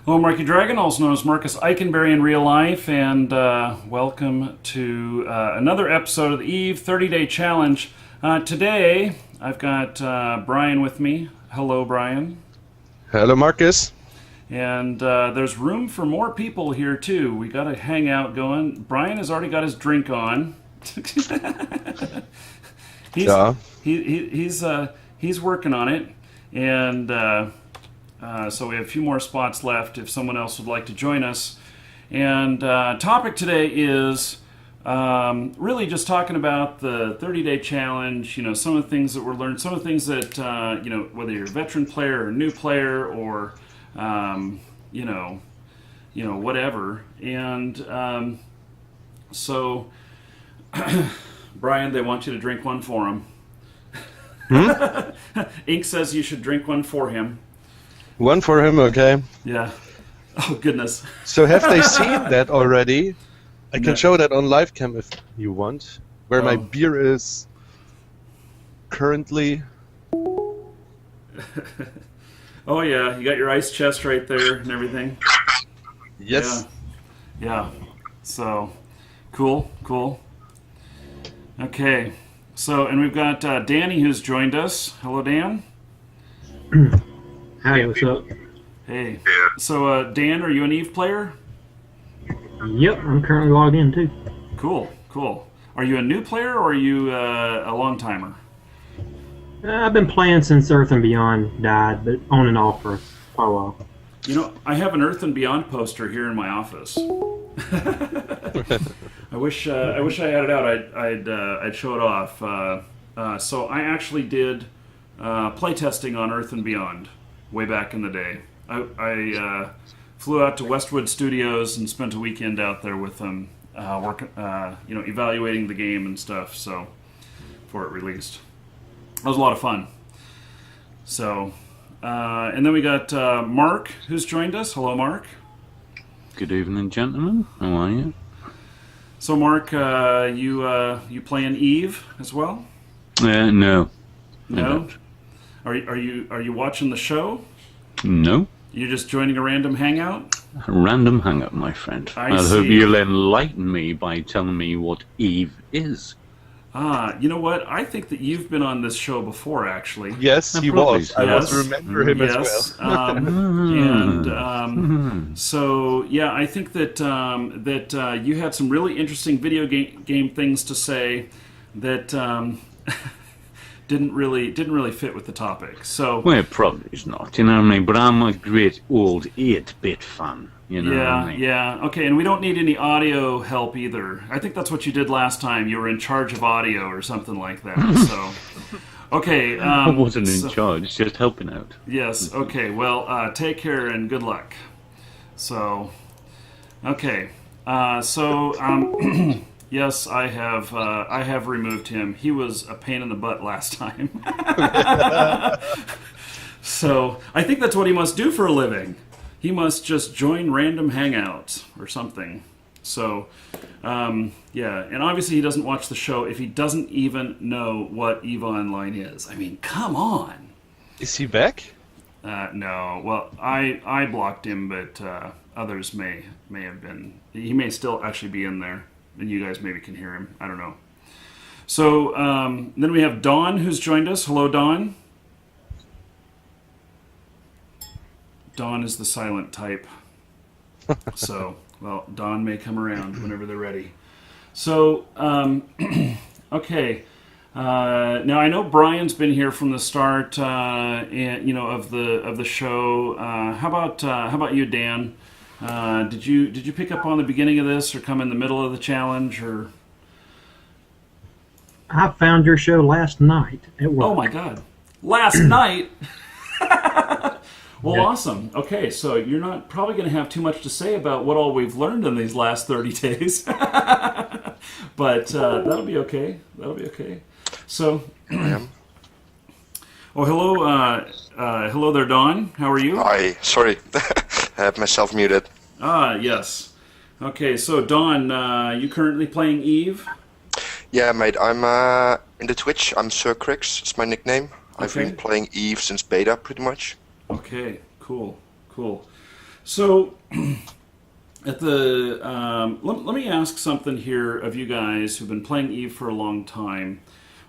Hello, Markee Dragon, also known as Marcus Eichenberry in real life, and welcome to another episode of the EVE 30-Day Challenge. Today, I've got Brian with me. Hello, Brian. Hello, Marcus. And there's room for more people here, too. We got a hangout going. Brian has already got his drink on. He's working on it, and so we have a few more spots left if someone else would like to join us. And topic today is really just talking about the 30-day challenge. You know, some of the things that were learned, some of the things that you know, whether you're a veteran player or a new player or you know, whatever. And so, Brian, they want you to drink one for him. Ink says you should drink one for him. One for him, okay. Yeah. Oh, goodness. So have they seen that already? I can show that on live cam if you want, where my beer is currently. Oh, yeah. You got your ice chest right there and everything. Yes. Yeah. So, cool. Okay. So, and we've got Danny who's joined us. Hello, Dan. Hi, what's up? Hey. So, Dan, are you an EVE player? Yep, I'm currently logged in too. Cool. Are you a new player or are you a long timer? I've been playing since Earth and Beyond died, but on and off for quite a while. You know, I have an Earth and Beyond poster here in my office. I wish I had it out. I'd show it off. So I actually did playtesting on Earth and Beyond way back in the day. I flew out to Westwood Studios and spent a weekend out there with them, working, evaluating the game and stuff. So before it released, it was a lot of fun. So, and then we got Mark who's joined us. Hello, Mark. Good evening, gentlemen. How are you? So, Mark, you playing EVE as well? No. No. Are you watching the show? No. You're just joining a random hangout? A random hang-up, my friend. I hope you'll enlighten me by telling me what EVE is. You know what? I think that you've been on this show before, actually. Yes, he was. I Yes. also remember him as well. So yeah, I think that you had some really interesting video game things to say that didn't really fit with the topic. So Well, it probably is not, you know what I mean? But I'm a great old 8-bit fan, you know what I mean? Yeah. Okay, and we don't need any audio help either. I think that's what you did last time. You were in charge of audio or something like that. So, okay. I wasn't in charge, just helping out. Yes. Okay. Well, take care and good luck. So, okay. Yes, I have removed him. He was a pain in the butt last time. So I think that's what he must do for a living. He must just join random hangouts or something. So, yeah, and obviously he doesn't watch the show if he doesn't even know what EVE Online is. I mean, come on. Is he back? No. Well, I blocked him, but others may have been. He may still actually be in there, and you guys maybe can hear him. I don't know. So then we have Dawn who's joined us. Hello, Dawn. Dawn is the silent type. So, well, Dawn may come around whenever they're ready. So, okay. Now I know Brian's been here from the start, and of the show. How about you, Dan? Did you pick up on the beginning of this, or come in the middle of the challenge, or? I found your show last night at work. Oh my God! Last night. Well, Yeah. Awesome. Okay, so you're not probably going to have too much to say about what all we've learned in these last 30 days, but that'll be okay. So, oh, hello there, Dawn. How are you? Hi, sorry, I have myself muted. Yes. Okay, so Dawn, you currently playing EVE? Yeah, mate, I'm in the Twitch. I'm Sir Crix, it's my nickname. I've Okay. been playing EVE since beta, pretty much. Okay, cool. So, at the let me ask something here of you guys who've been playing Eve for a long time.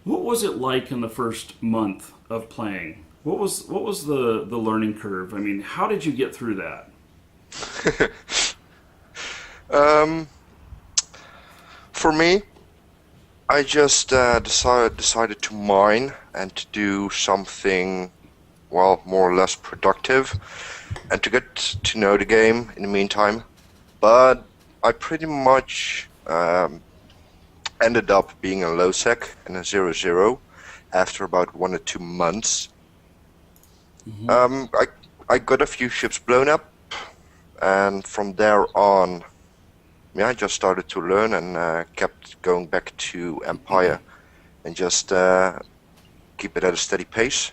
What was it like in the first month of playing? What was the learning curve? I mean, how did you get through that? For me, I just decided to mine and to do something, well, more or less productive, and to get to know the game in the meantime. But I pretty much ended up being a low sec and a 0-0 after about 1 or 2 months. I got a few ships blown up, and from there on, yeah, I just started to learn and kept going back to Empire and just keep it at a steady pace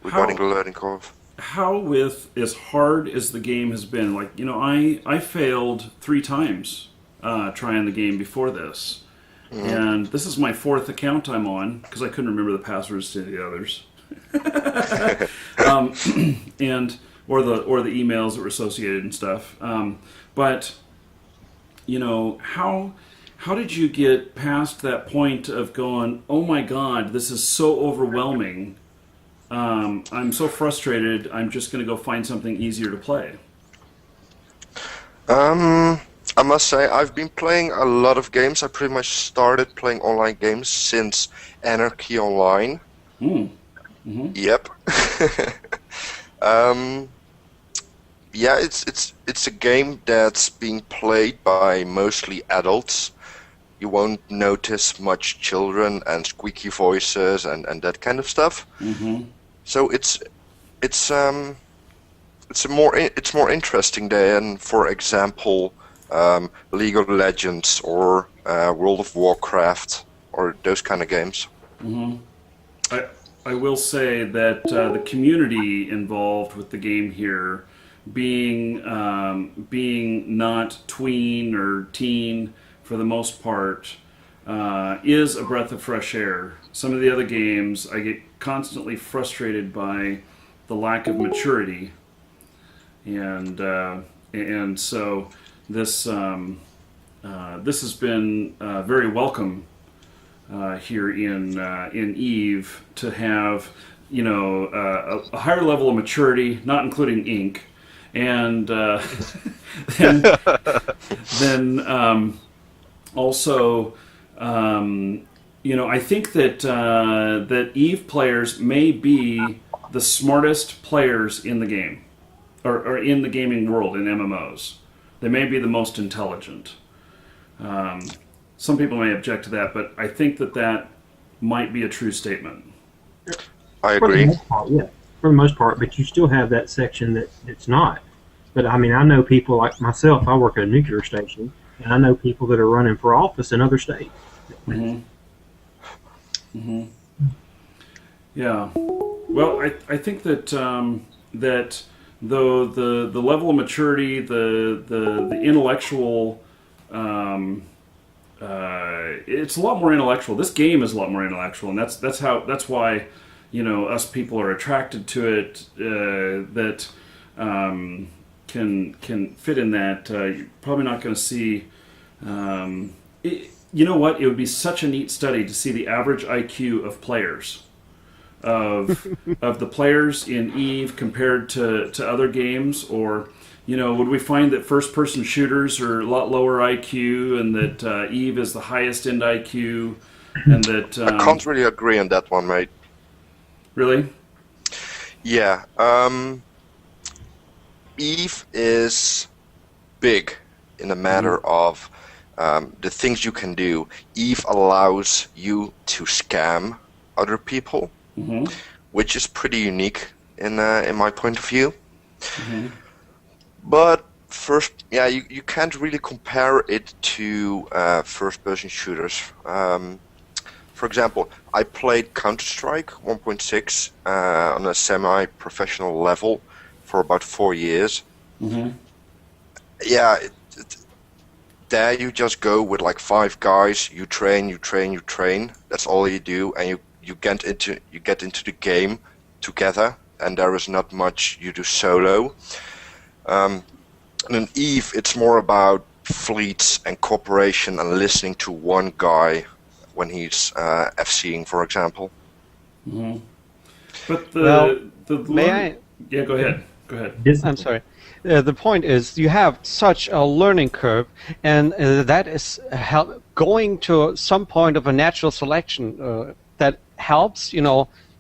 regarding the learning curve. How, with as hard as the game has been, like, you know, I failed 3 times trying the game before this. And this is my 4th account I'm on because I couldn't remember the passwords to the others. And or the emails that were associated and stuff. But you know, how did you get past that point of going, oh my God, this is so overwhelming. I'm so frustrated. I'm just going to go find something easier to play. I must say, I've been playing a lot of games. I pretty much started playing online games since Anarchy Online. Yep. Yeah, it's a game that's being played by mostly adults. You won't notice much children and squeaky voices and that kind of stuff. So it's more interesting than, for example, League of Legends or World of Warcraft or those kind of games. I will say that the community involved with the game here, being not tween or teen for the most part, is a breath of fresh air. Some of the other games, I get constantly frustrated by the lack of maturity, and so this has been very welcome here in Eve to have, you know, a higher level of maturity, not including ink, and then also, you know, I think that that Eve players may be the smartest players in the game, or in the gaming world, in MMOs. They may be the most intelligent. Some people may object to that, but I think that might be a true statement. I agree. For the most part, yeah, for the most part, but you still have that section that it's not. But I mean, I know people like myself. I work at a nuclear station, and I know people that are running for office in other states. Yeah. Well, I think that that though the level of maturity, the intellectual, it's a lot more intellectual. This game is a lot more intellectual, and that's why, you know, us people are attracted to it. That can fit in that. You're probably not going to see. You know what? It would be such a neat study to see the average IQ of players, of the players in Eve compared to other games, or, you know, would we find that first-person shooters are a lot lower IQ, and that Eve is the highest end IQ, and that I can't really agree on that one, mate. Really? Yeah. Eve is big in the matter of the things you can do. Eve allows you to scam other people, which is pretty unique in my point of view. But first, yeah, you can't really compare it to first-person shooters. For example, I played Counter-Strike 1.6 on a semi-professional level for about 4 years. Yeah, there you just go with like 5 guys. You train. That's all you do, and you get into the game together. And there is not much you do solo. And in Eve, it's more about fleets and cooperation and listening to one guy when he's FCing, for example. Mm-hmm. But may I? Yeah, go ahead. Go ahead. I'm sorry. The point is, you have such a learning curve, and that is going to some point of a natural selection that helps,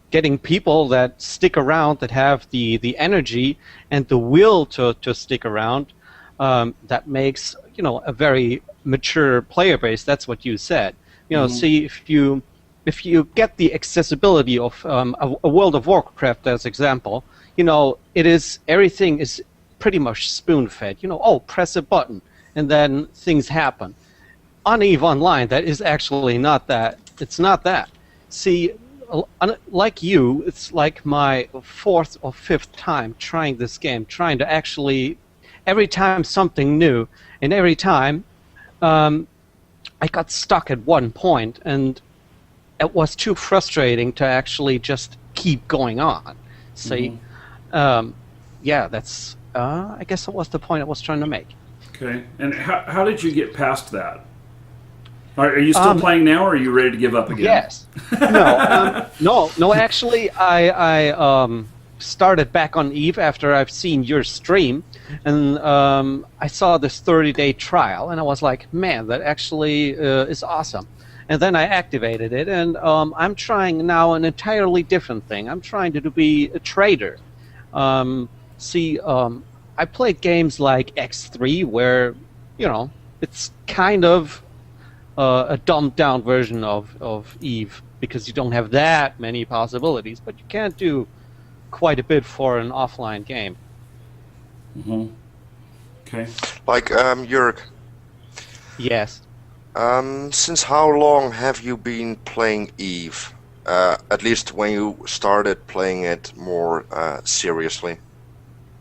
getting people that stick around, that have the energy and the will to stick around. That makes a very mature player base. That's what you said. See, if you get the accessibility of a World of Warcraft as example, everything is pretty much spoon-fed. Press a button and then things happen. On EVE Online, that is actually not that. It's not that. See, like you, it's like my 4th or 5th time trying this game, trying to actually, every time something new, and every time I got stuck at one point, and it was too frustrating to actually just keep going on. See, that's I guess that was the point I was trying to make. Okay, and how did you get past that? Are you still playing now, or are you ready to give up again? Yes. No. Actually, I started back on EVE after I've seen your stream, and I saw this 30-day trial, and I was like, man, that actually is awesome. And then I activated it, and I'm trying now an entirely different thing. I'm trying to be a trader. I played games like X3 where, it's kind of a dumbed-down version of EVE because you don't have that many possibilities, but you can do quite a bit for an offline game. Mm-hmm. Okay. Like, Jörg. Yes. Since how long have you been playing EVE? At least when you started playing it more seriously.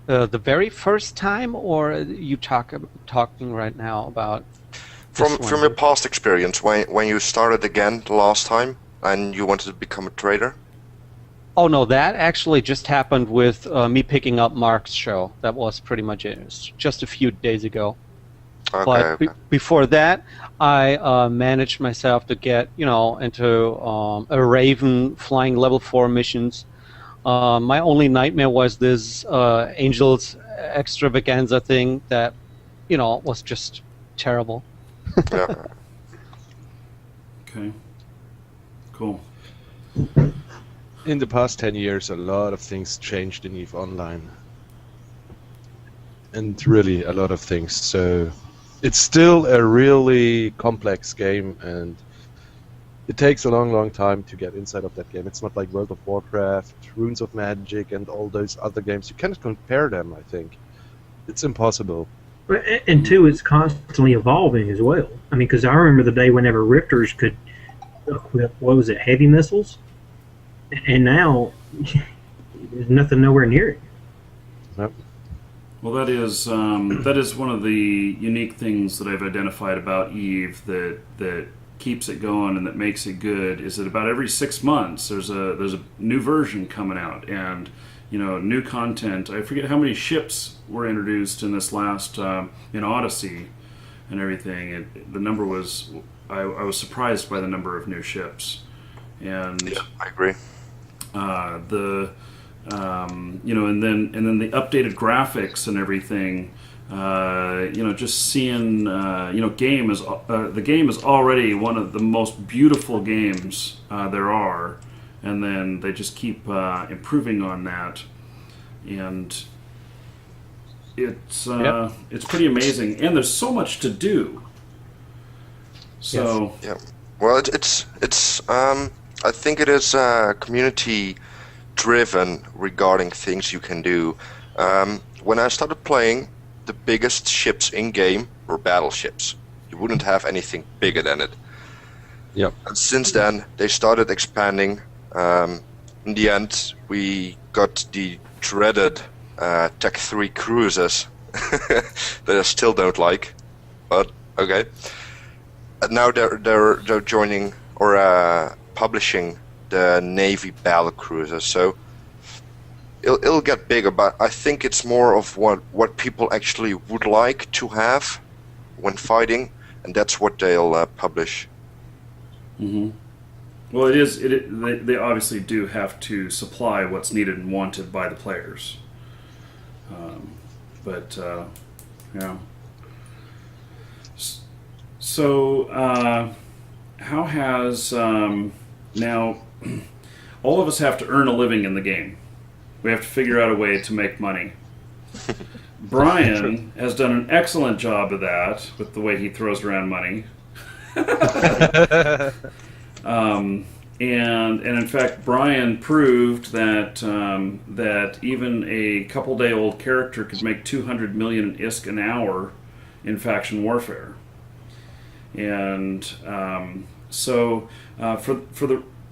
The very first time, or you talking right now about? From your past experience, when you started again the last time and you wanted to become a trader? Oh no, that actually just happened with me picking up Mark's show. That was pretty much it. It's just a few days ago. Okay, but before that, I managed myself to get into a Raven flying level 4 missions. My only nightmare was this Angels extravaganza thing that was just terrible. Yeah. Okay. Cool. In the past 10 years, a lot of things changed in EVE Online. And really, a lot of things. So, it's still a really complex game, and it takes a long, long time to get inside of that game. It's not like World of Warcraft, Runes of Magic, and all those other games. You cannot compare them, I think. It's impossible. And two, it's constantly evolving as well. I mean, because I remember the day whenever Rifters could equip, heavy missiles? And now, there's nothing nowhere near it. Yep. Well, that is one of the unique things that I've identified about EVE that keeps it going and that makes it good is that about every 6 months there's a new version coming out and new content. I forget how many ships were introduced in this last in Odyssey and everything. The number was I was surprised by the number of new ships, and Yeah, I agree. and then the updated graphics and everything. Just seeing the game is already one of the most beautiful games there are, and then they just keep improving on that, and it's pretty amazing. And there's so much to do. So yeah, well, it's I think it is community driven regarding things you can do. When I started playing, the biggest ships in game were battleships. You wouldn't have anything bigger than it. Yep. And since then, they started expanding. In the end, we got the dreaded Tech 3 cruisers that I still don't like, but okay. And now they're joining or publishing the Navy battle cruisers. So it'll get bigger, but I think it's more of what people actually would like to have when fighting, and that's what they'll publish. Mm-hmm. Well, they obviously do have to supply what's needed and wanted by the players. Yeah. So, how has now? All of us have to earn a living in the game. We have to figure out a way to make money. Brian has done an excellent job of that with the way he throws around money. And in fact, Brian proved that that even a couple-day-old character could make 200 million ISK an hour in faction warfare. And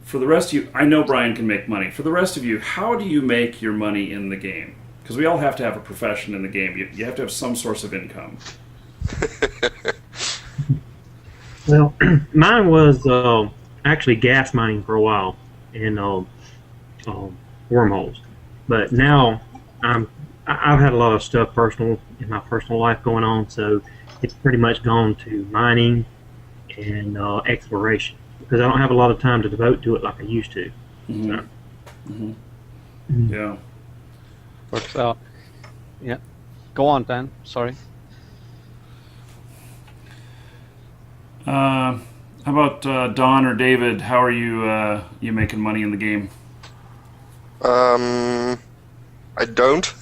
for the rest of you, I know Brian can make money. For the rest of you, how do you make your money in the game? Because we all have to have a profession in the game. You have to have some source of income. Well, mine was actually gas mining for a while in wormholes, but now I've had a lot of stuff in my personal life going on, so it's pretty much gone to mining and exploration because I don't have a lot of time to devote to it like I used to. Mm-hmm. So. Mm-hmm. Yeah. Works out. Yeah. Go on, Dan. Sorry. How about Don or David? How are you making money in the game? I don't.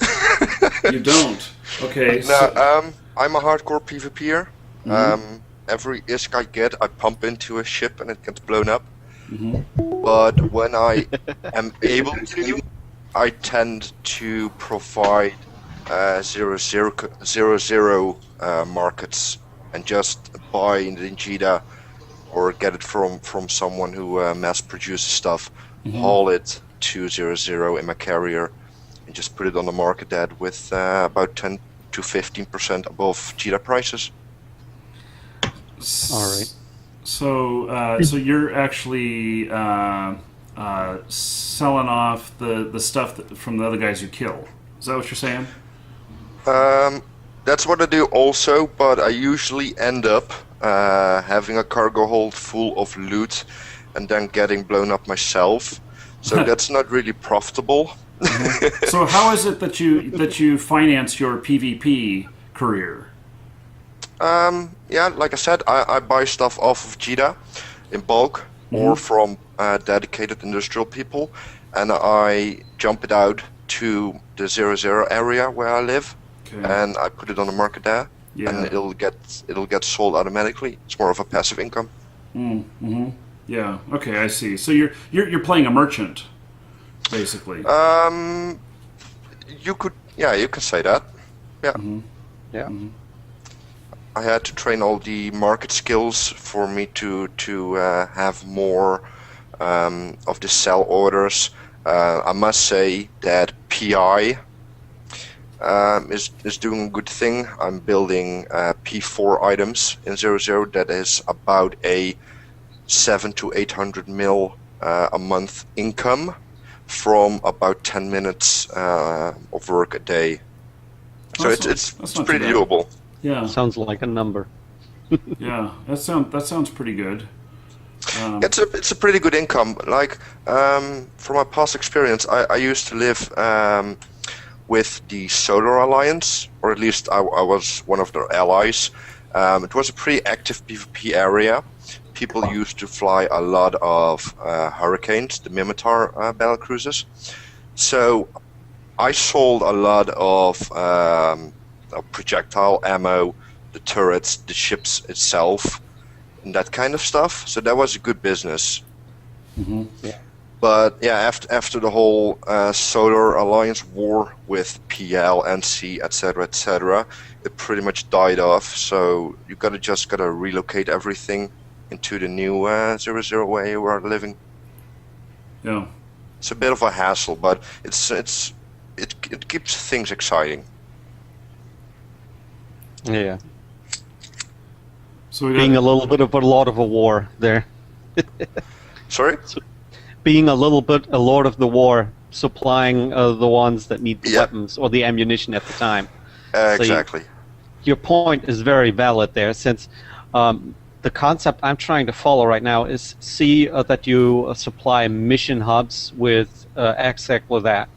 You don't? Okay. No, I'm a hardcore PvPer. Mm-hmm. Every ISK I get, I pump into a ship and it gets blown up. Mm-hmm. But when I am able to, I tend to provide 0-0 markets and just buy in the Njita or get it from someone who mass produces stuff, haul it to 0-0 in my carrier, and just put it on the market that with about 10 to 15% above Cheetah prices. All right. So you're actually selling off the stuff from the other guys you kill. Is that what you're saying? That's what I do also, but I usually end up having a cargo hold full of loot and then getting blown up myself. So that's not really profitable. Mm-hmm. So how is it that you finance your PvP career? Yeah, like I said, I buy stuff off of Cheetah in bulk or from dedicated industrial people, and I jump it out to the 0-0 area where I live, and I put it on the market there, and it'll get sold automatically. It's more of a passive income. Mm-hmm. Yeah. Okay, I see. So you're playing a merchant, basically. You could say that. Yeah. Mm-hmm. Yeah. Mm-hmm. I had to train all the market skills for me to have more of the sell orders. I must say that PI is doing a good thing. I'm building P4 items in 0-0 that is about a 700 to 800 mil a month income from about 10 minutes of work a day. So it's pretty doable. Yeah. Sounds like a number. Yeah, that sounds pretty good. It's a pretty good income. Like from my past experience, I used to live with the Solar Alliance, or at least I was one of their allies. It was a pretty active PvP area. People used to fly a lot of Hurricanes, the Mimitar battle cruisers. So I sold a lot of projectile ammo, the turrets, the ships itself, and that kind of stuff. So that was a good business. Mm-hmm. Yeah. But yeah, after the whole Solar Alliance war with PL, NC, etc., it pretty much died off. So you gotta relocate everything into the new 0-0 way you are living. Yeah. It's a bit of a hassle, but it keeps things exciting. Yeah. So being a little bit of a lord of a war there. Sorry? Being a little bit a lord of the war supplying the ones that need the Yeah. weapons or the ammunition at the time. Exactly. Your point is very valid there, since the concept I'm trying to follow right now is that you supply mission hubs with exactly that.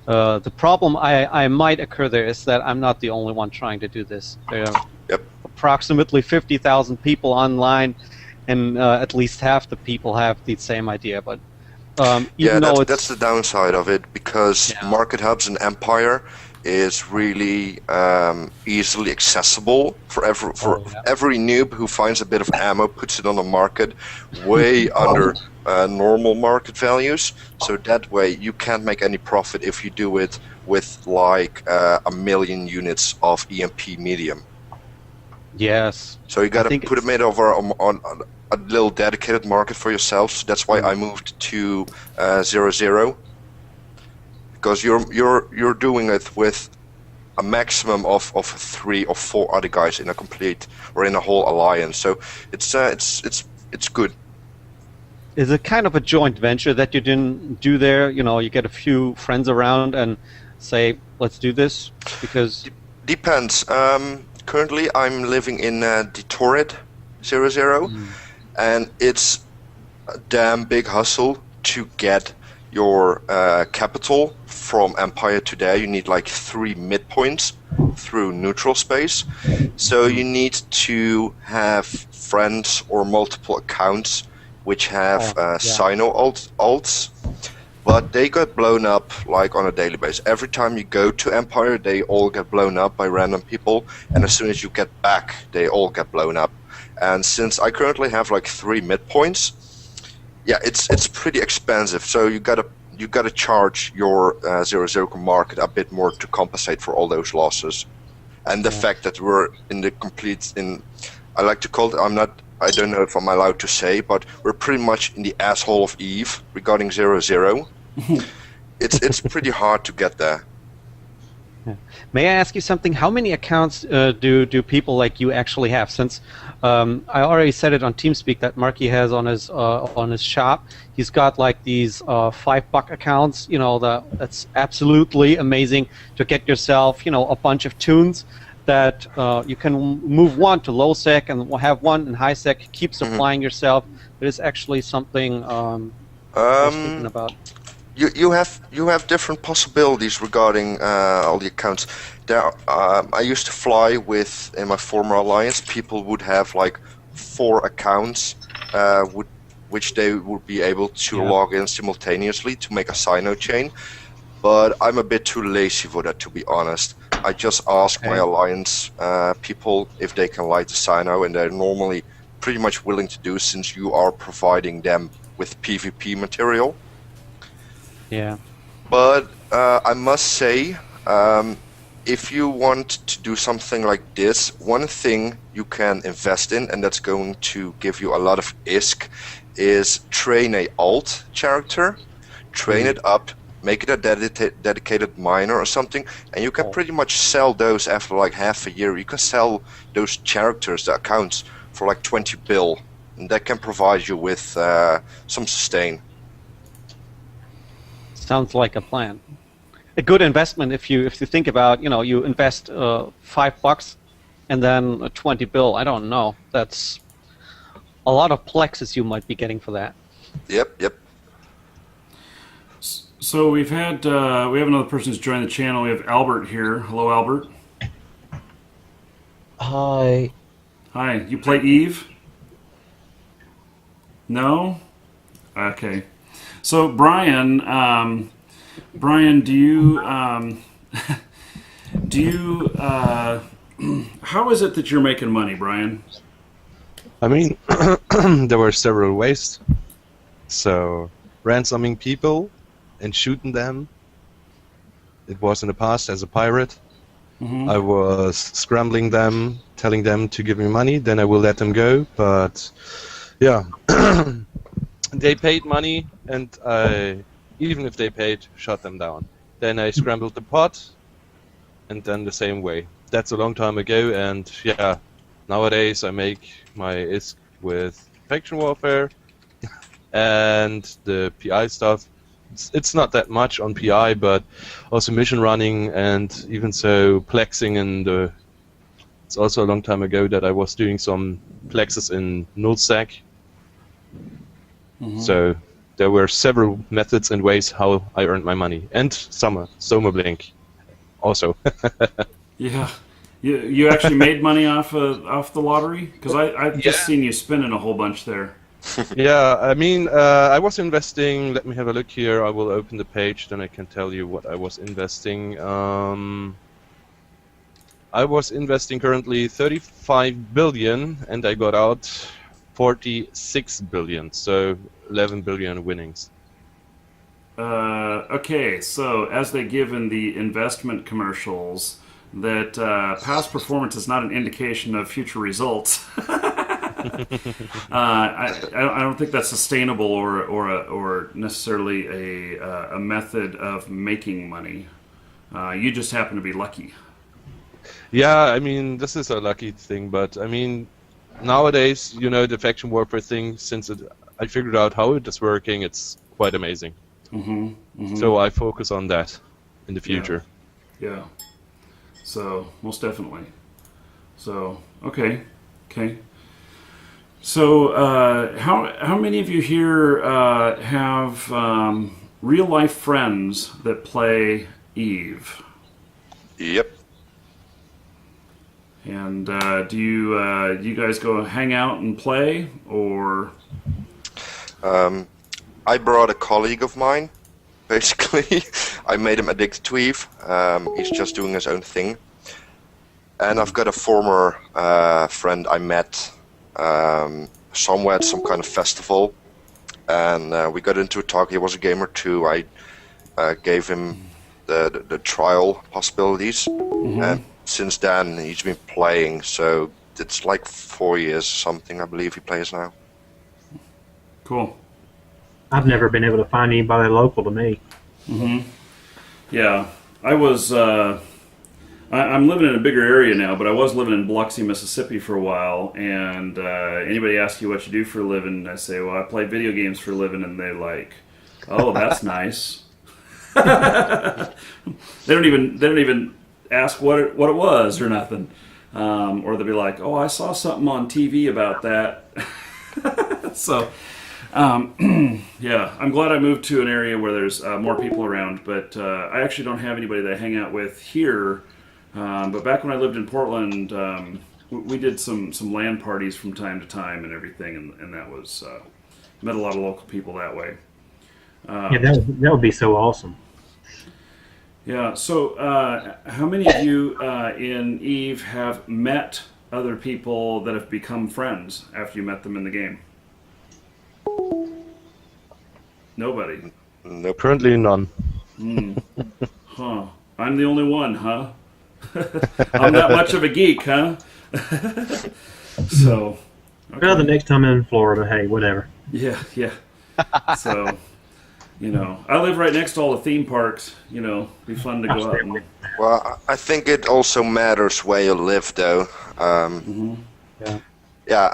The problem I might occur there is that I'm not the only one trying to do this. There are Yep. approximately 50,000 people online, and at least half the people have the same idea. But even though that's the downside of it, because Yeah. market hubs and Empire is really easily accessible for every noob who finds a bit of ammo, puts it on the market way under normal market values. So that way you can't make any profit if you do it with like 1 million units of EMP medium. yes, So you got to think put it's- it over on a little dedicated market for yourself. So that's why I moved to 0-0, because you're doing it with a maximum of 3 or 4 other guys in a complete or in a whole alliance. So it's good. is it kind of a joint venture that you didn't do there? You know, you get a few friends around and say, let's do this, because Depends. Currently, I'm living in Detroit, 0-0, and it's a damn big hustle to get your capital from Empire to there. You need like 3 midpoints through neutral space. So you need to have friends or multiple accounts which have Sino alts. But they got blown up like on a daily basis. Every time you go to Empire, they all get blown up by random people, and as soon as you get back, they all get blown up. And since I currently have like 3 midpoints, yeah, it's pretty expensive. So you gotta charge your 0-0 market a bit more to compensate for all those losses, and the fact that we're in the complete I like to call it. I don't know if I'm allowed to say, but we're pretty much in the asshole of Eve regarding 0-0. It's pretty hard to get there. May I ask you something? How many accounts do people like you actually have? Since I already said it on TeamSpeak that Markee has on his shop. He's got like these $5 accounts. You know, that's absolutely amazing to get yourself, you know, a bunch of tunes that you can move one to low sec and have one in high sec. Keep supplying yourself. It is actually something I was thinking about. You have different possibilities regarding all the accounts. There, I used to fly with in my former alliance. People would have like 4 accounts, which they would be able to log in simultaneously to make a Sino chain. But I'm a bit too lazy for that, to be honest. I just ask my alliance people if they can light the Sino, and they're normally pretty much willing to do, since you are providing them with PvP material. Yeah. But I must say, if you want to do something like this, one thing you can invest in, and that's going to give you a lot of ISK, is train a alt character, train it up, make it a dedicated miner or something, and you can pretty much sell those after like half a year. You can sell those characters, the accounts, for like 20 bill, and that can provide you with some sustain. Sounds like a plan. A good investment if you think about, you know, you invest $5 and then 20 bill. I don't know. That's a lot of plexus you might be getting for that. Yep. So we have another person who's joined the channel. We have Albert here. Hello, Albert. Hi. Hi. You play Eve? No? Okay. So Brian, do you how is it that you're making money, Brian? I mean, there were several ways. So, ransoming people and shooting them. It was in the past as a pirate. I was scrambling them, telling them to give me money, then I will let them go. But, yeah, they paid money, and I, even if they paid, shut them down. Then I scrambled the pot, and then the same way. That's a long time ago, and yeah, nowadays I make my ISK with faction warfare and the PI stuff It's not that much on PI, but also mission running, and even so plexing in the. It's also a long time ago that I was doing some plexes in nullsec. So there were several methods and ways how I earned my money, and Soma Blink, also. Yeah, you actually made money off the lottery? Because I've just seen you spinning a whole bunch there. Yeah, I mean, I was investing. Let me have a look here. I will open the page, then I can tell you what I was investing. I was investing currently 35 billion, and I got out 46 billion, so 11 billion winnings. Okay, so as they give in the investment commercials, that past performance is not an indication of future results. I don't think that's sustainable or necessarily a method of making money. You just happen to be lucky. Yeah, I mean, this is a lucky thing, but I mean, nowadays, the faction warfare thing, since I figured out how it is working, it's quite amazing. So I focus on that in the future. Yeah. So, most definitely. So, okay. So, how many of you here have real life friends that play Eve? Yep. And do you guys go hang out and play, or? I brought a colleague of mine. Basically, I made him addicted to Eve. He's just doing his own thing. And I've got a former friend I met somewhere at some kind of festival, and we got into a talk. He was a gamer too. I gave him the trial possibilities, and since then he's been playing. So it's like 4 years something, I believe he plays now. Cool. I've never been able to find anybody local to me. Yeah, I was. I'm living in a bigger area now, but I was living in Biloxi, Mississippi for a while. And anybody asks you what you do for a living, I say, well, I play video games for a living, and they're like, oh, that's nice. They don't even ask what it was or nothing, or they'll be like, oh, I saw something on TV about that. So. Yeah, I'm glad I moved to an area where there's more people around, but I actually don't have anybody that I hang out with here. But back when I lived in Portland, we did some LAN parties from time to time and everything, and that was met a lot of local people that way. Yeah, that would be so awesome. Yeah. So, how many of you in Eve have met other people that have become friends after you met them in the game? Nobody. Nope. Currently none. Huh. I'm the only one, huh? I'm that much of a geek, huh? So. Okay. Well, the next time I'm in Florida, hey, whatever. Yeah. So, I live right next to all the theme parks. Be fun to go out and. Well, I think it also matters where you live, though. Yeah,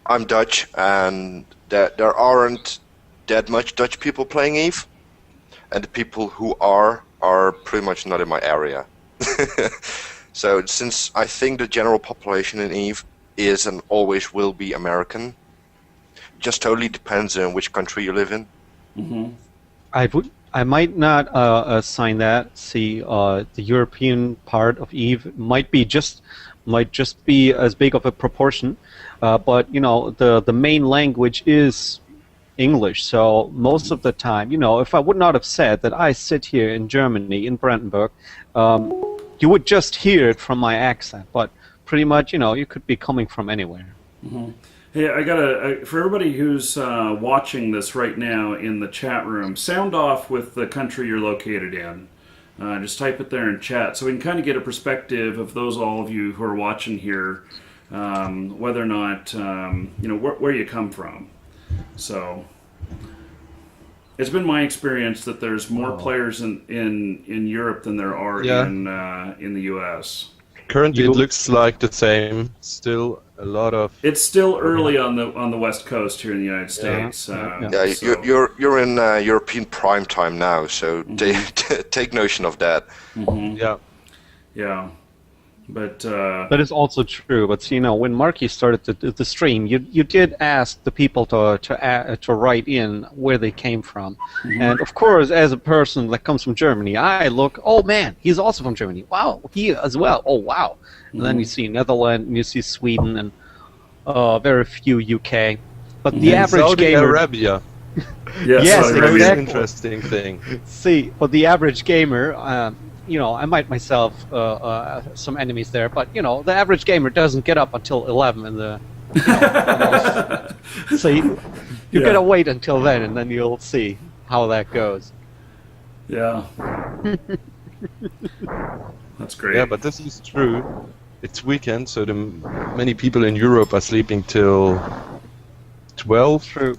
I'm Dutch, and there aren't that much Dutch people playing Eve, and the people who are pretty much not in my area. So since I think the general population in Eve is and always will be American, just totally depends on which country you live in. I might not assign that. See, the European part of Eve might just be as big of a proportion, but the main language is English. So most of the time, if I would not have said that I sit here in Germany, in Brandenburg, you would just hear it from my accent. But pretty much, you could be coming from anywhere. Hey, I gotta for everybody who's watching this right now in the chat room, sound off with the country you're located in. Just type it there in chat, so we can kind of get a perspective of all of you who are watching here, whether or not where you come from. So it's been my experience that there's more players in Europe than there are in the U.S. Currently, it looks like the same. Still, a lot of. It's still early on the West Coast here in the United States. Yeah, so- you're in European prime time now, so take notion of that. Yeah. Yeah, but That is also true. But you know, when Markee started the stream, you did ask the people to write in where they came from, and of course, as a person that comes from Germany, I look, oh man, he's also from Germany. Wow, he as well. Oh wow. And then you see Netherlands, and you see Sweden, and very few UK. But the average Saudi gamer. Arabia. Yes, Saudi Very Arabia. exactly. interesting thing. See, for the average gamer, you know, I might myself some enemies there, but you know, the average gamer doesn't get up until 11 in the. So you gotta wait until then, and then you'll see how that goes. Yeah. That's great. Yeah, but this is true. It's weekend, so many people in Europe are sleeping till 12 True.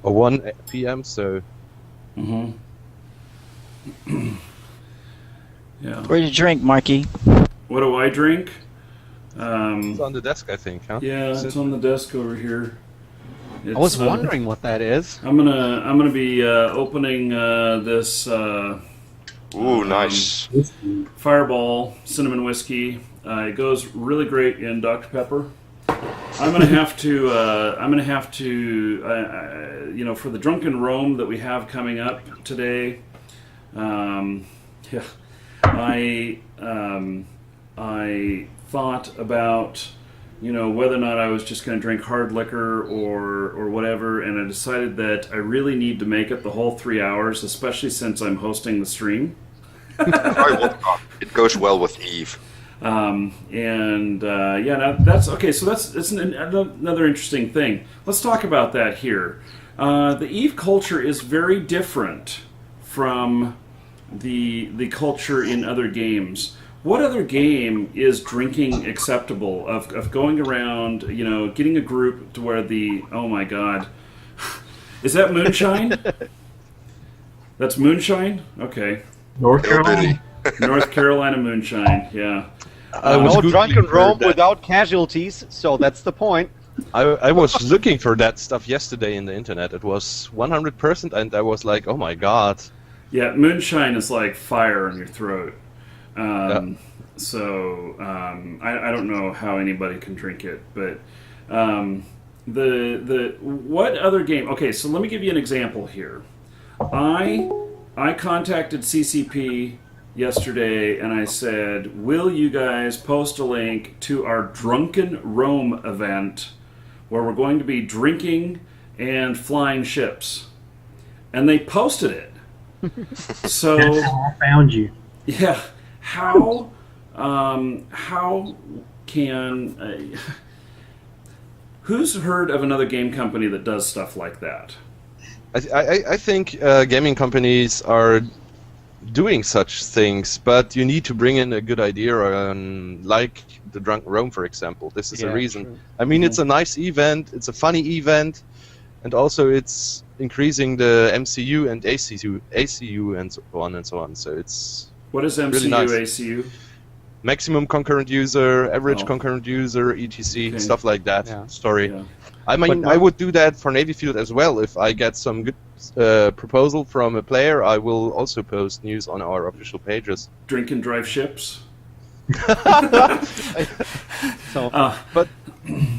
or 1 p.m. So Yeah. Where do you drink, Markee? What do I drink? it's on the desk, I think, huh? Yeah, it's on the desk over here. I was It's, wondering what that is. I'm gonna be opening this Ooh, nice. Fireball cinnamon whiskey. It goes really great in Dr. Pepper. I'm gonna have to. You know, for the drunken Rome that we have coming up today. Yeah, I thought about, you know, whether or not I was just going to drink hard liquor or whatever, and I decided that I really need to make it the whole 3 hours, especially since I'm hosting the stream. It goes well with Eve. That's okay. So that's another interesting thing. Let's talk about that here. The Eve culture is very different from the culture in other games. What other game is drinking acceptable? Of going around, you know, getting a group to where oh my god, is that moonshine? That's moonshine. Okay, North Carolina. North Carolina moonshine. Yeah. I was No Googling drunken for Rome that. without casualties, so that's the point. I was looking for that stuff yesterday in the internet. It was 100%, and I was like, oh my god. Yeah, moonshine is like fire in your throat. So I don't know how anybody can drink it, but what other game? Okay, so let me give you an example here. I contacted CCP yesterday and I said, will you guys post a link to our Drunken Rome event where we're going to be drinking and flying ships? And they posted it. So That's how I found you. yeah, how can who's heard of another game company that does stuff like that? I think gaming companies are doing such things, but you need to bring in a good idea on, like the Drunken Rome, for example. This is a reason. True. I mean, it's a nice event, it's a funny event, and also it's increasing the MCU and ACU and so on and so on. So it's What is MCU, really nice. ACU? maximum concurrent user, average Oh. concurrent user, etc. Okay. Stuff like that. Yeah. Story. Yeah. I mean, But I would do that for Navy Field as well. If I get some good proposal from a player, I will also post news on our official pages. Drink and drive ships. So, But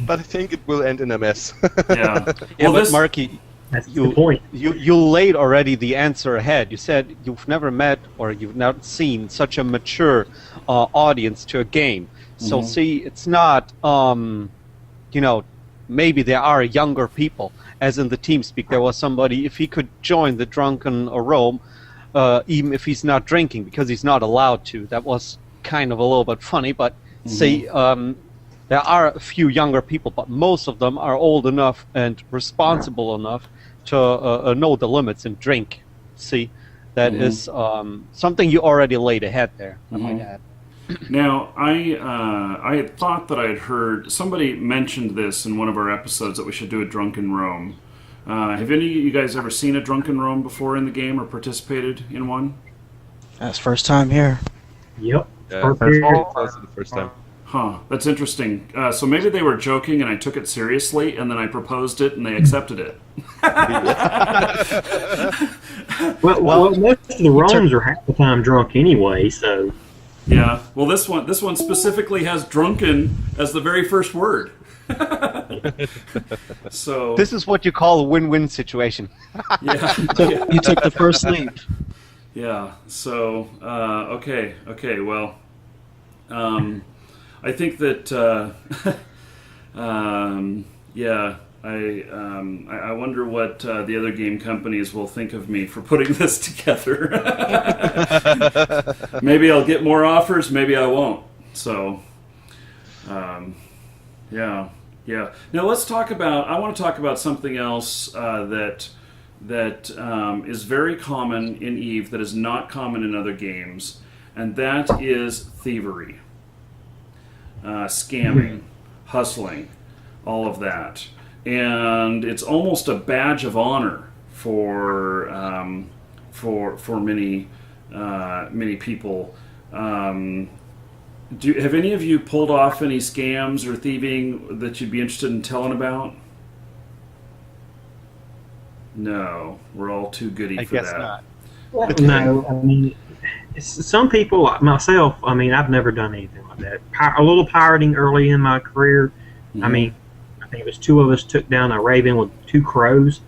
I think it will end in a mess. Yeah. yeah, Well, but this, Markee, That's the point. you laid already the answer ahead. You said you've never met or you've not seen such a mature audience to a game. So see, it's not, you know, maybe there are younger people, as in the TeamSpeak. There was somebody, if he could join the Drunken Rome, even if he's not drinking, because he's not allowed to. That was kind of a little bit funny, but see, there are a few younger people, but most of them are old enough and responsible enough to know the limits and drink. See, that is something you already laid ahead there, I might add. now, I had thought that I had heard somebody mentioned this in one of our episodes that we should do a Drunken Rome. Have any of you guys ever seen a Drunken Rome before in the game or participated in one? That's first time here. Yep. Yeah, Perfect. also the first time. Huh, that's interesting. So maybe they were joking and I took it seriously, and then I proposed it and they accepted it. Well, most of the Roms are half the time drunk anyway, so. Yeah. Well, this one specifically has drunken as the very first word. So This is what you call a win-win situation. yeah. You took the first leap. Yeah. So okay. Well, I think that yeah. I wonder what the other game companies will think of me for putting this together. Maybe I'll get more offers. Maybe I won't. So, yeah. Now let's talk about. I want to talk about something else that is very common in Eve that is not common in other games, and that is thievery, scamming, hustling, all of that. And it's almost a badge of honor for many people. Have any of you pulled off any scams or thieving that you'd be interested in telling about? No, we're all too goody for guess that. not. No, I mean, some people, myself, I mean, I've never done anything like that. A little pirating early in my career. Mm-hmm. I mean, I think it was 2 of us took down a raven with 2 crows,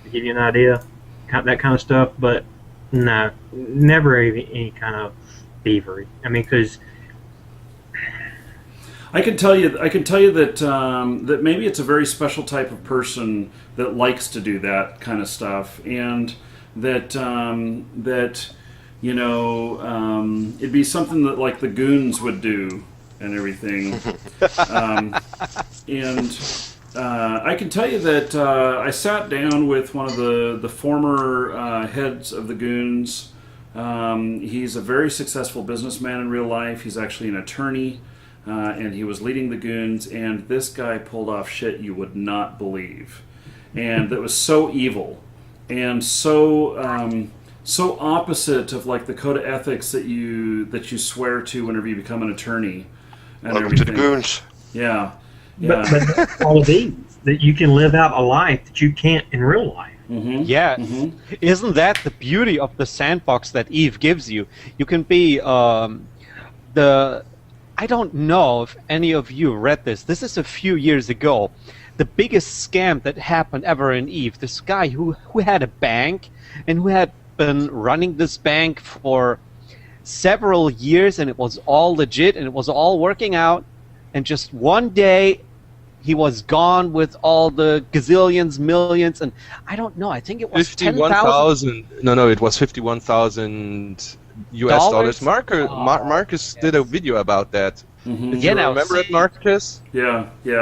to give you an idea, that kind of stuff. But no, never any kind of thievery. I mean, because I can tell you that that maybe it's a very special type of person that likes to do that kind of stuff, and that it'd be something that like the goons would do and everything. I can tell you that I sat down with one of the former heads of the goons. He's a very successful businessman in real life. He's actually an attorney. And he was leading the goons, and this guy pulled off shit you would not believe, and that was so evil, and so opposite of like the code of ethics that you swear to whenever you become an attorney. And Welcome to the goons. Yeah. but that's all of these, that you can live out a life that you can't in real life. Mm-hmm. Yeah, isn't that the beauty of the sandbox that Eve gives you? You can be I don't know if any of you read this. This is a few years ago. The biggest scam that happened ever in Eve. This guy who had a bank and who had been running this bank for several years, and it was all legit and it was all working out. And just one day, he was gone with all the gazillions, millions, and I don't know. I think it was 51,000. No, it was 51,000 US dollars. Marcus did a video about that. Mm-hmm. Did you remember it, Marcus? Yeah. See,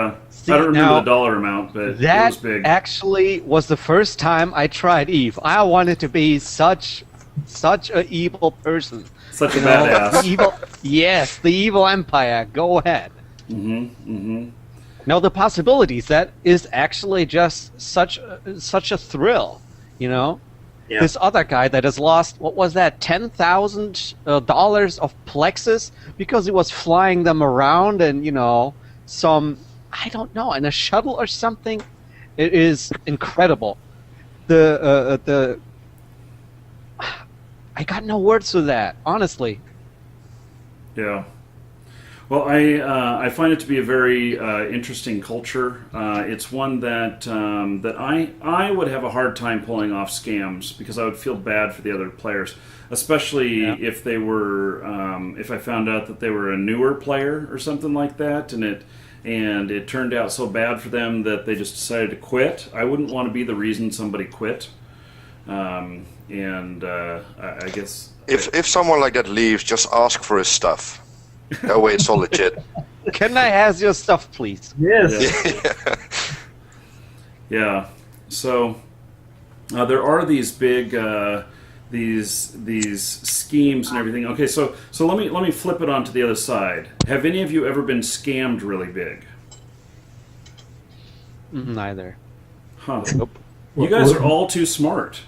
I don't remember now, the dollar amount, but it that was big. actually was the first time I tried Eve. I wanted to be such an evil person. Such a badass. The evil empire. Go ahead. Mm-hmm. Now the possibilities, that is actually just such a thrill, Yeah. This other guy that has lost, what was that, $10,000 of plexus because he was flying them around and, some, I don't know, in a shuttle or something. It is incredible. I got no words for that, honestly. Yeah. Well, I find it to be a very interesting culture. It's one that I would have a hard time pulling off scams because I would feel bad for the other players, especially if they were if I found out that they were a newer player or something like that, and it turned out so bad for them that they just decided to quit. I wouldn't want to be the reason somebody quit. I guess If someone like that leaves, just ask for his stuff. That way it's all legit. Can I have your stuff, please? Yes. Yeah. So there are these big these schemes and everything. Okay, so let me flip it on to the other side. Have any of you ever been scammed really big? Neither. Huh. Nope. You guys are all too smart.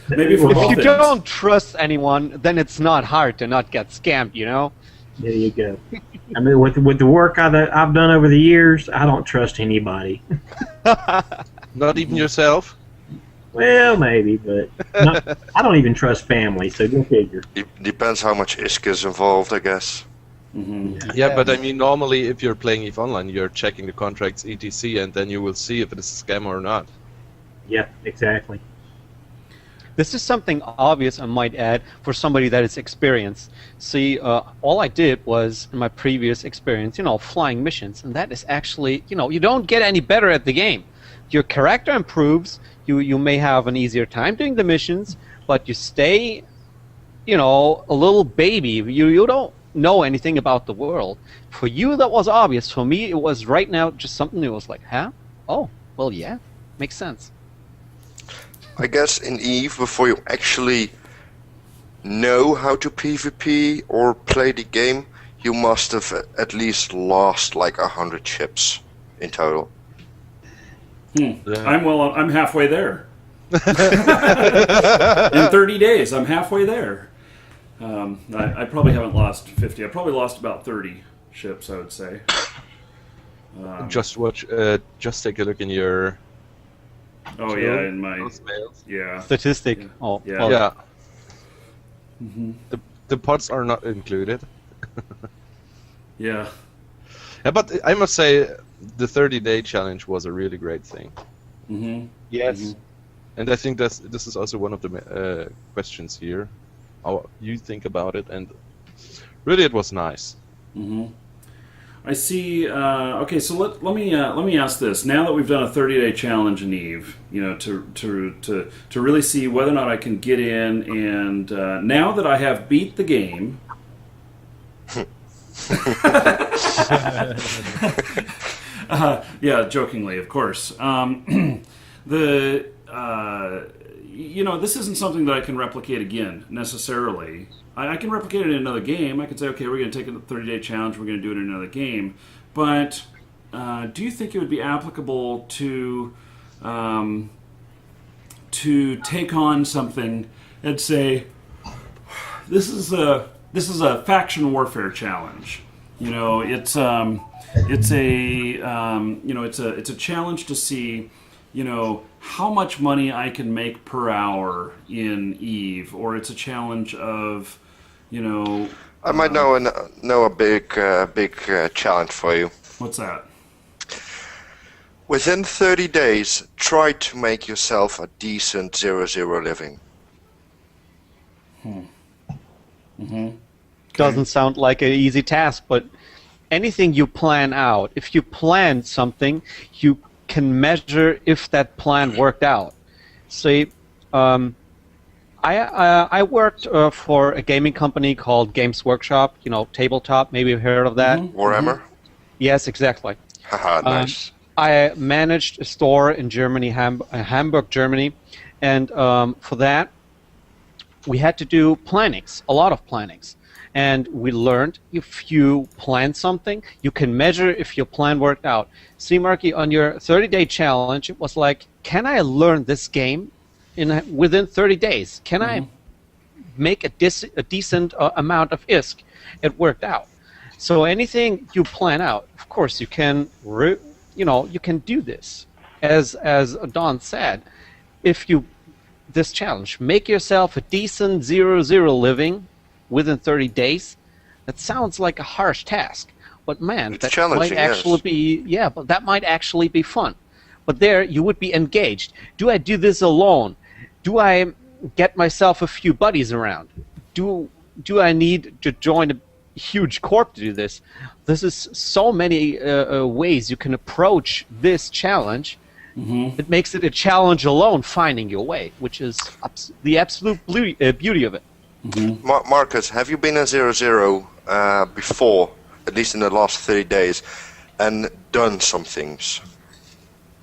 Maybe for If all you things. don't trust anyone, then it's not hard to not get scammed, There you go. I mean, with the work I've done over the years, I don't trust anybody. Not even yourself? Well, maybe, but I don't even trust family, so go figure. Depends how much ISK is involved, I guess. Yeah, but I mean, normally if you're playing EVE Online, you're checking the contracts, etc., and then you will see if it is a scam or not. Yeah, exactly. This is something obvious, I might add, for somebody that is experienced. See, all I did was, in my previous experience, flying missions, and that is actually, you don't get any better at the game. Your character improves, you may have an easier time doing the missions, but you stay, a little baby. You don't know anything about the world. For you, that was obvious. For me, it was right now just something that was like, huh? Oh, well, yeah, makes sense. I guess in EVE, before you actually know how to PvP or play the game, you must have at least lost like 100 ships in total. I'm halfway there. In 30 days, I'm halfway there. I probably haven't lost 50. I probably lost about 30 ships, I would say. Just take a look in your... Oh yeah, in my statistic. Yeah. Oh yeah. Yeah. The pods are not included. Yeah. Yeah, but I must say, the 30-day challenge was a really great thing. Yes. And I think this is also one of the questions here, how you think about it, and really it was nice. I see. Okay, so let me ask this. Now that we've done a 30-day challenge in EVE, to really see whether or not I can get in, and now that I have beat the game. Yeah, jokingly, of course. This isn't something that I can replicate again necessarily. I can replicate it in another game. I can say, okay, we're going to take a 30-day challenge. We're going to do it in another game. But do you think it would be applicable to take on something and say, this is a faction warfare challenge? It's a challenge to see, how much money I can make per hour in EVE, or it's a challenge of, I might know a big challenge for you. What's that? Within 30 days, try to make yourself a decent 0-0 living. Doesn't sound like an easy task, but anything you plan out, if you plan something, you can measure if that plan worked out. See, I worked for a gaming company called Games Workshop, tabletop, maybe you've heard of that. Warhammer? Yes, exactly. Haha, nice. I managed a store in Germany, Hamburg, Germany, and for that, we had to do plannings, a lot of plannings. And we learned if you plan something, you can measure if your plan worked out. See, Markee, on your 30-day challenge, it was like, can I learn this game within 30 days? Can I make a decent amount of ISK? It worked out. So anything you plan out, of course, you can you can do this. As Don said, this challenge, make yourself a decent 0-0 living within 30 days. That sounds like a harsh task, but man, it's that might actually be but that might actually be fun. But there you would be engaged. Do I do this alone? Do I get myself a few buddies around? Do I need to join a huge corp to do this? This is so many ways you can approach this challenge. It makes it a challenge alone, finding your way, which is the absolute beauty of it. Marcus, have you been a 0-0 before, at least in the last 30 days, and done some things?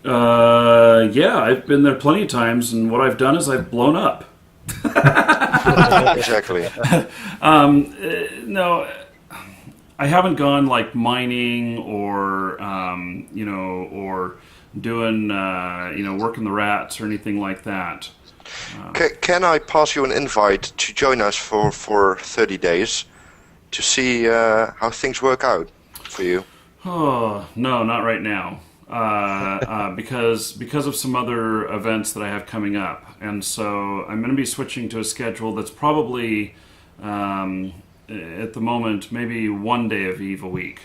Yeah, I've been there plenty of times, and what I've done is I've blown up. Exactly. No, I haven't gone like mining or or doing working the rats or anything like that. Can I pass you an invite to join us for 30 days to see how things work out for you? Oh, no, not right now. Because of some other events that I have coming up. And so I'm going to be switching to a schedule that's probably, at the moment, maybe one day of Eve a week.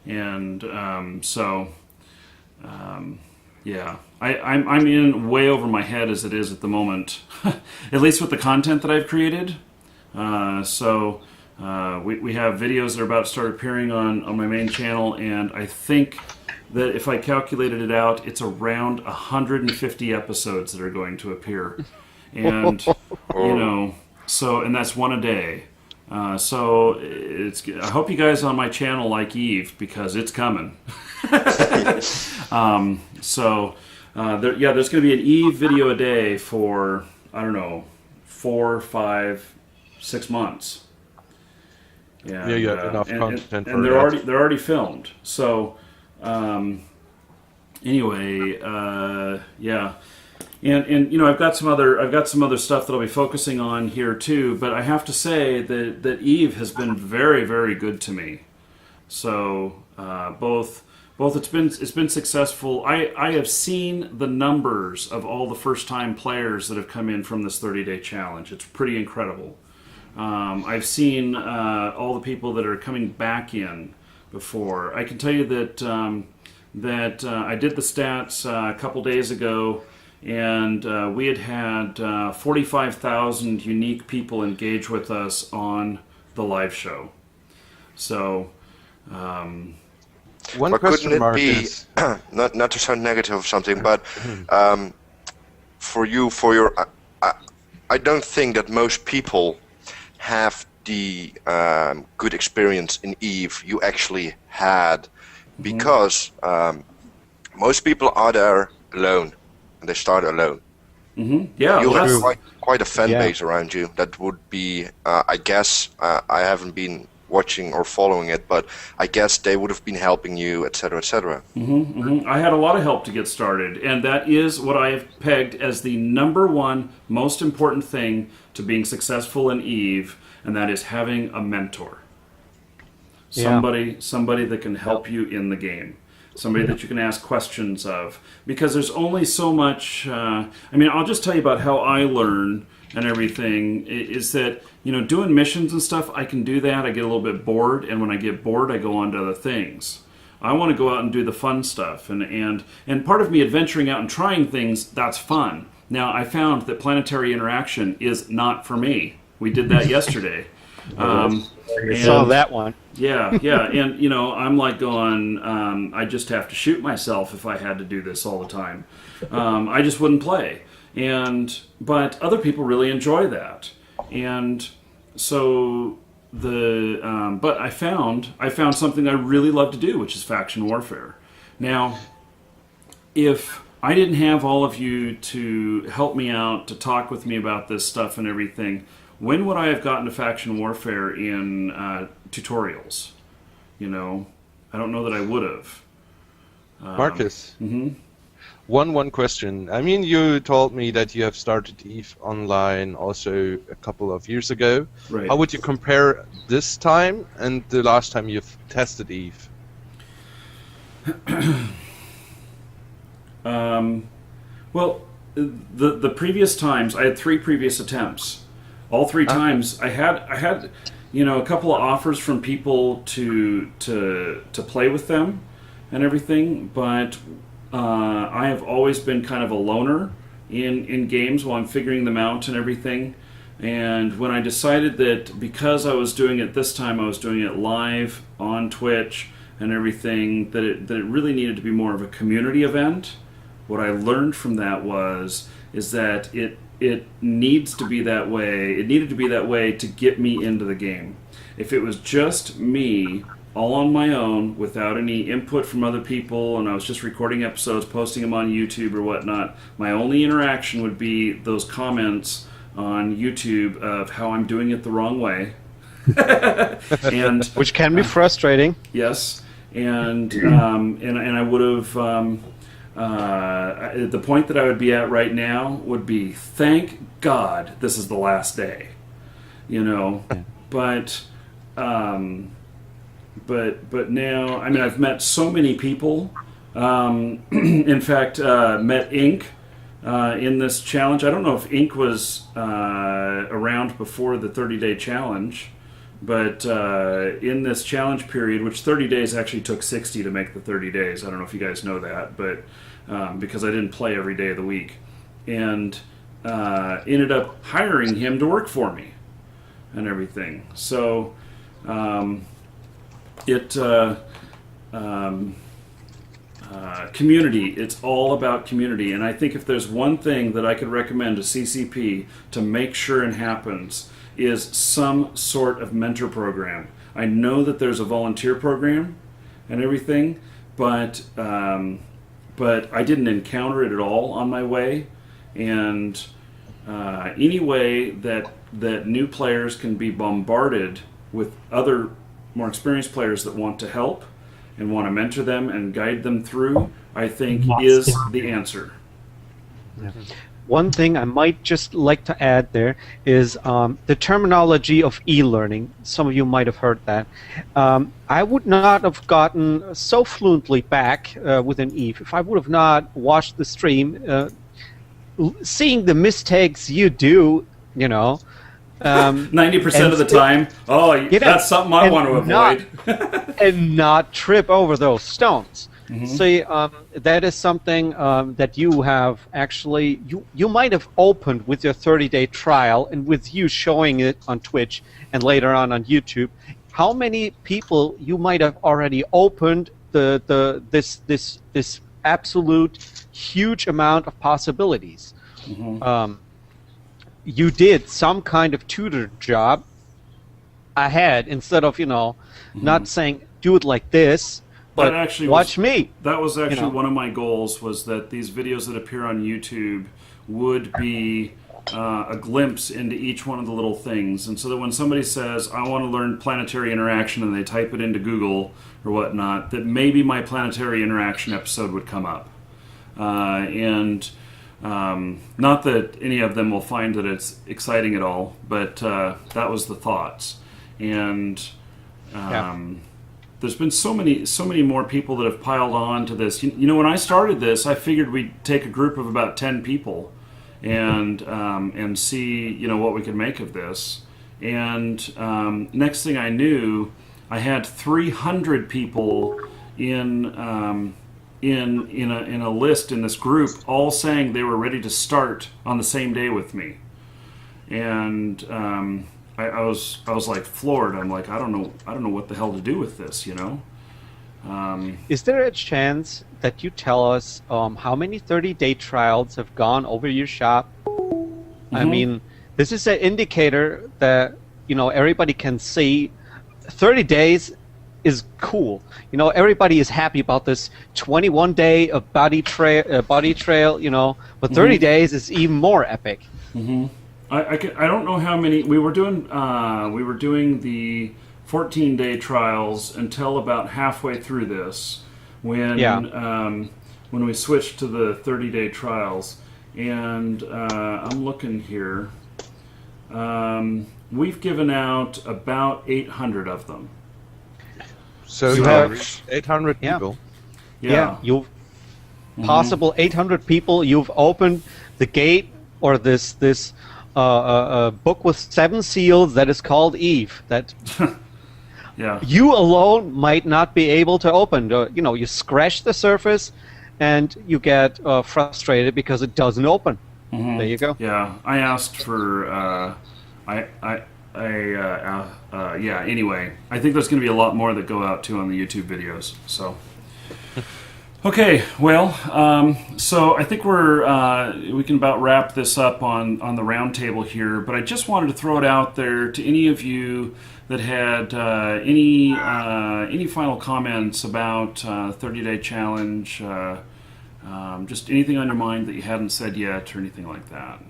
And yeah, I'm in way over my head as it is at the moment, at least with the content that I've created. We have videos that are about to start appearing on my main channel, and I think that if I calculated it out, it's around 150 episodes that are going to appear. And, and that's one a day. I hope you guys on my channel like Eve, because it's coming. There's going to be an Eve video a day for, I don't know, 4, 5, 6 months. Yeah, you have enough content and they're already filmed. So, anyway, yeah. And I've got some other stuff that I'll be focusing on here too. But I have to say that Eve has been very, very good to me. So both it's been successful. I have seen the numbers of all the first time players that have come in from this 30-day challenge. It's pretty incredible. I've seen all the people that are coming back in before. I can tell you that I did the stats a couple days ago. And we had 45,000 unique people engage with us on the live show. So, one but question, couldn't it Marcus. be not to sound negative or something, but for your, I don't think that most people have the good experience in Eve you actually had, because most people are there alone. They start alone. Mm-hmm. Yeah, you well, have quite a fan base around you. That would be, I guess, I haven't been watching or following it, but I guess they would have been helping you, etc., etc. Mm-hmm, mm-hmm. I had a lot of help to get started, and that is what I have pegged as the number one most important thing to being successful in Eve, and that is having a mentor. Somebody that can help you in the game. Somebody that you can ask questions of, because there's only so much. I'll just tell you about how I learn and everything. Is that doing missions and stuff? I can do that. I get a little bit bored, and when I get bored, I go on to other things. I want to go out and do the fun stuff, and part of me adventuring out and trying things, that's fun. Now I found that planetary interaction is not for me. We did that yesterday. Saw that one. Yeah, and I'm like going, I just have to shoot myself if I had to do this all the time. I just wouldn't play. But other people really enjoy that. And so but I found something I really love to do, which is faction warfare. Now, if I didn't have all of you to help me out, to talk with me about this stuff and everything, when would I have gotten to faction warfare in tutorials? I don't know that I would have. Marcus, Mm-hmm. one question. I mean, you told me that you have started EVE Online also a couple of years ago. Right. How would you compare this time and the last time you've tested EVE? Well, the previous times, I had 3 previous attempts. All 3 times, I had a couple of offers from people to play with them and everything, but I have always been kind of a loner in games while I'm figuring them out and everything. And when I decided that because I was doing it this time, I was doing it live on Twitch and everything, that it really needed to be more of a community event. What I learned from that is that it needs to be that way. It needed to be that way to get me into the game. If it was just me, all on my own, without any input from other people, and I was just recording episodes, posting them on YouTube or whatnot, my only interaction would be those comments on YouTube of how I'm doing it the wrong way. And which can be frustrating. Yes, and I would have. The point that I would be at right now would be, thank God this is the last day, But but now, I mean, I've met so many people. In fact, met Ink in this challenge. I don't know if Ink was around before the 30-day challenge, but in this challenge period, which 30 days actually took 60 to make the 30 days. I don't know if you guys know that, but because I didn't play every day of the week. And ended up hiring him to work for me and everything. So community, it's all about community. And I think if there's one thing that I could recommend to CCP to make sure it happens is some sort of mentor program. I know that there's a volunteer program and everything, but I didn't encounter it at all on my way. And any way that new players can be bombarded with other more experienced players that want to help and want to mentor them and guide them through, I think is the answer. Yeah. One thing I might just like to add there is the terminology of e-learning. Some of you might have heard that. I would not have gotten so fluently back within Eve if I would have not watched the stream, seeing the mistakes you do, 90% of the time. Oh, that's something I want to avoid. And not trip over those stones. Mm-hmm. So that is something that you have actually, you might have opened with your 30-day trial and with you showing it on Twitch and later on YouTube. How many people you might have already opened this absolute huge amount of possibilities? Mm-hmm. You did some kind of tutor job ahead instead of, not saying do it like this, but actually watch me. That was actually one of my goals, was that these videos that appear on YouTube would be a glimpse into each one of the little things. And so that when somebody says, I want to learn planetary interaction, and they type it into Google or whatnot, that maybe my planetary interaction episode would come up. Not that any of them will find that it's exciting at all, but that was the thoughts. And there's been so many more people that have piled on to this. When I started this, I figured we'd take a group of about 10 people and see what we could make of this. And next thing I knew, I had 300 people in a list in this group, all saying they were ready to start on the same day with me. And I was like floored. I'm like, I don't know what the hell to do with this, Is there a chance that you tell us how many 30-day trials have gone over your shop? Mm-hmm. I mean, this is an indicator that everybody can see. 30 days is cool. Everybody is happy about this 21-day of body trail, but 30 days is even more epic. Mm-hmm. I don't know how many we were doing. We were doing the 14-day trials until about halfway through this, when we switched to the 30-day trials. And I'm looking here. We've given out about 800 of them. So you have 800 people. Yeah, you've possible 800 people. You've opened the gate, or this book with 7 seals that is called Eve. That you alone might not be able to open. You scratch the surface, and you get frustrated because it doesn't open. Mm-hmm. There you go. Yeah, I asked for. Anyway, I think there's going to be a lot more that go out too on the YouTube videos. So, okay, well, so I think we can about wrap this up on the roundtable here. But I just wanted to throw it out there to any of you that had any final comments about 30-day challenge, just anything on your mind that you hadn't said yet or anything like that.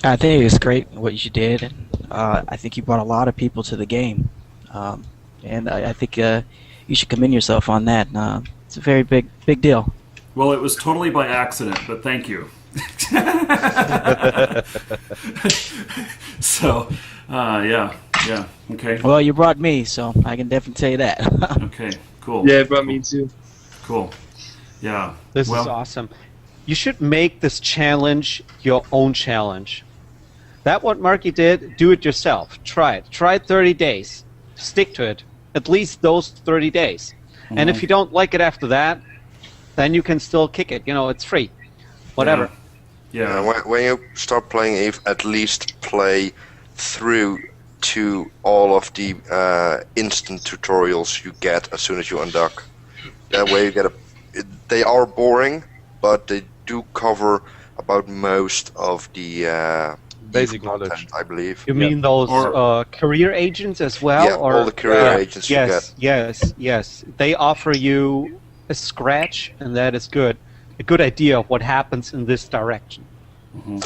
I think it was great what you did, and I think you brought a lot of people to the game, and I think you should commend yourself on that. It's a very big deal. Well, it was totally by accident, but thank you. So, Yeah. Okay. Well, you brought me, so I can definitely tell you that. Okay. Cool. Yeah, it brought me too. Cool. Yeah. This Well, is awesome. You should make this challenge your own challenge. That what Markee did, do it yourself. Try it. Try it 30 days. Stick to it. At least those 30 days. And if you don't like it after that, then you can still kick it. You know, it's free. Whatever. Yeah. When you start playing Eve, at least play through to all of the instant tutorials you get as soon as you undock. That way you get they are boring, but they do cover about most of the Basic Eve content, knowledge. I believe. You mean those career agents as well? Yeah, all the career agents you get. Yes. They offer you a scratch, and that is good. A good idea of what happens in this direction.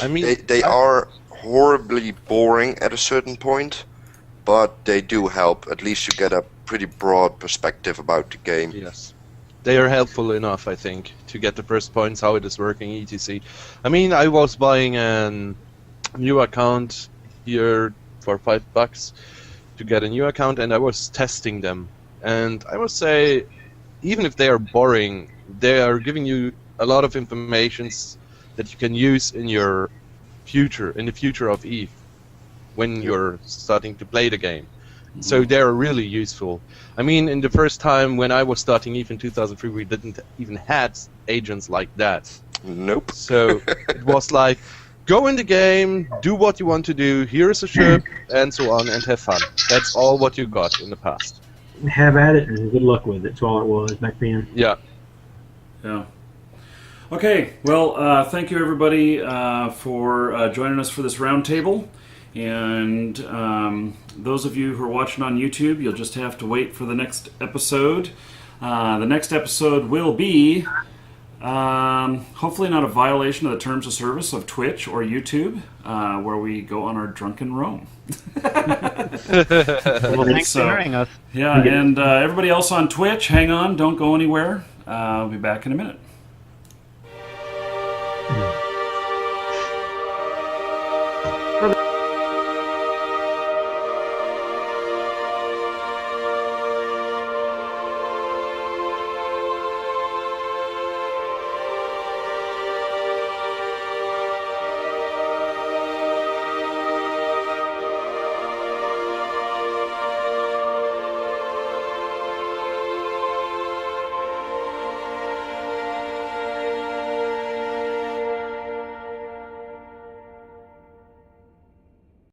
I mean, They are horribly boring at a certain point, but they do help. At least you get a pretty broad perspective about the game. yes. They are helpful enough, I think, to get the first points, how it is working, etc. I mean, I was buying a new account here for $5 to get a new account, and I was testing them. And I must say, even if they are boring, they are giving you a lot of information that you can use in your future, in the future of Eve, when you're starting to play the game. So they're really useful. I mean, in the first time when I was starting Eve in 2003, we didn't even had agents like that. Nope. So it was like, go in the game, do what you want to do, here's a ship, and so on, and have fun. That's all what you got in the past. Have at it and good luck with it. That's all it was back then. Yeah. Yeah. Okay. Well, thank you everybody for joining us for this roundtable. And those of you who are watching on YouTube, you'll just have to wait for the next episode. The next episode will be hopefully not a violation of the terms of service of Twitch or YouTube, where we go on our drunken roam. Well, thanks for hearing us. Yeah, and everybody else on Twitch, hang on, don't go anywhere. I'll be back in a minute.